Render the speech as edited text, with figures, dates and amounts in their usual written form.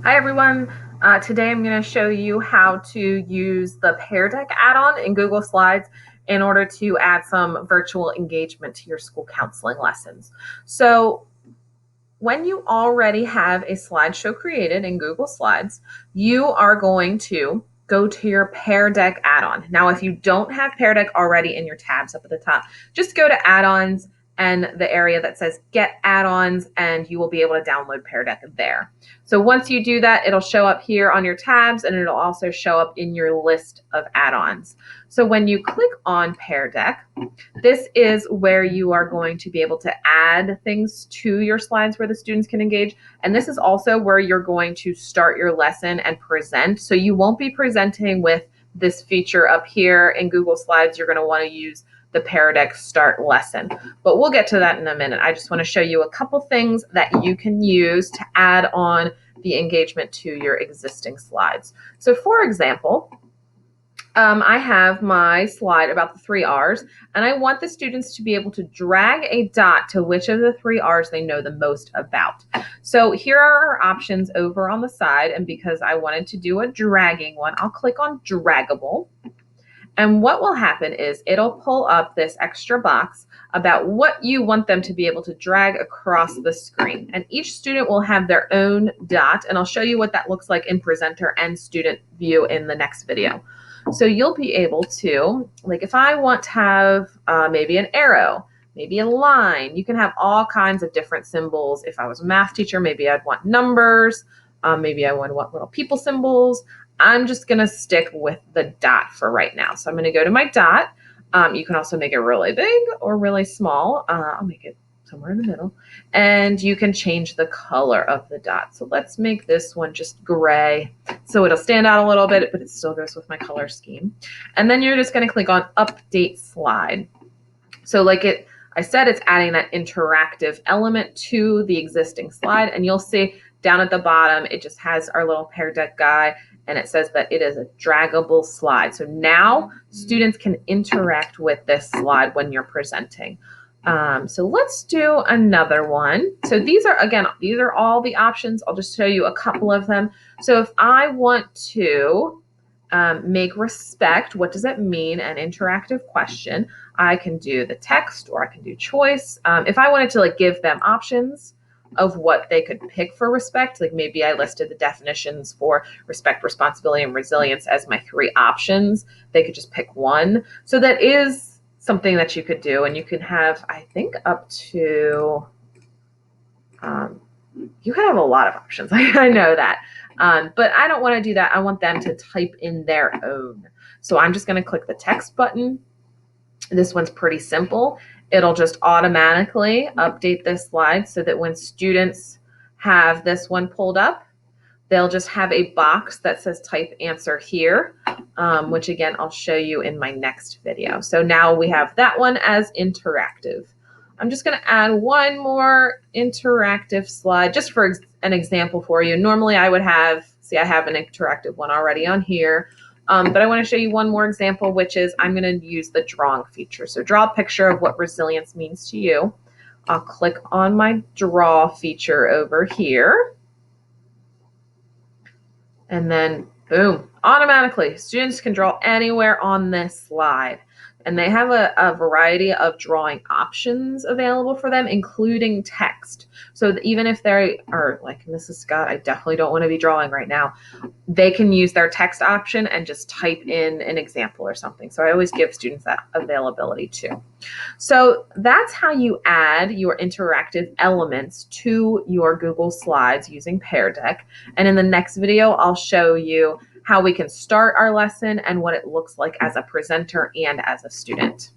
Hi everyone. Today I'm going to show you how to use the Pear Deck add-on in Google Slides in order to add some virtual engagement to your school counseling lessons. So when you already have a slideshow created in Google Slides, you are going to go to your Pear Deck add-on. Now, if you don't have Pear Deck already in your tabs up at the top, just go to add-ons and the area that says get add-ons, and you will be able to download Pear Deck there. So once you do that, it'll show up here on your tabs, and it'll also show up in your list of add-ons. So when you click on Pear Deck, this is where you are going to be able to add things to your slides where the students can engage. And this is also where you're going to start your lesson and present. So you won't be presenting with this feature up here in Google Slides. You're going to want to use the Pear Deck Start Lesson. But we'll get to that in a minute. I just want to show you a couple things that you can use to add on the engagement to your existing slides. So for example, I have my slide about the 3 R's, and I want the students to be able to drag a dot to which of the 3 R's they know the most about. So here are our options over on the side, and because I wanted to do a dragging one, I'll click on Draggable. And what will happen is it'll pull up this extra box about what you want them to be able to drag across the screen. And each student will have their own dot, and I'll show you what that looks like in presenter and student view in the next video. So you'll be able to, like if I want to have maybe an arrow, maybe a line, you can have all kinds of different symbols. If I was a math teacher, maybe I'd want numbers, maybe I would want little people symbols. I'm just going to stick with the dot for right now. So I'm going to go to my dot. You can also make it really big or really small. I'll make it somewhere in the middle. And you can change the color of the dot. So let's make this one just gray. So it'll stand out a little bit, but it still goes with my color scheme. And then you're just going to click on Update Slide. So I said, it's adding that interactive element to the existing slide. And you'll see down at the bottom, it just has our little Pear Deck guy, and it says that it is a draggable slide. So now students can interact with this slide when you're presenting. So let's do another one. So these are all the options. I'll just show you a couple of them. So if I want to make respect, what does it mean, an interactive question, I can do the text or I can do choice. If I wanted to give them options of what they could pick for respect, like maybe I listed the definitions for respect, responsibility, and resilience as my 3 options, they could just pick one. So that is something that you could do, and you can have, I think, up to, you can have a lot of options. I know that, but I don't want to do that. I want them to type in their own. So I'm just going to click the text button. This one's pretty simple. It'll just automatically update this slide so that when students have this one pulled up, they'll just have a box that says type answer here, which again, I'll show you in my next video. So now we have that one as interactive. I'm just going to add one more interactive slide just for an example for you. Normally I would have, see, I have an interactive one already on here. But I want to show you one more example, which is I'm going to use the drawing feature. So draw a picture of what resilience means to you. I'll click on my draw feature over here. And then boom, automatically students can draw anywhere on this slide. And they have a variety of drawing options available for them, including text. So even if they are like, Mrs. Scott, I definitely don't want to be drawing right now, they can use their text option and just type in an example or something. So I always give students that availability too. So that's how you add your interactive elements to your Google Slides using Pear Deck. And in the next video, I'll show you how we can start our lesson and what it looks like as a presenter and as a student.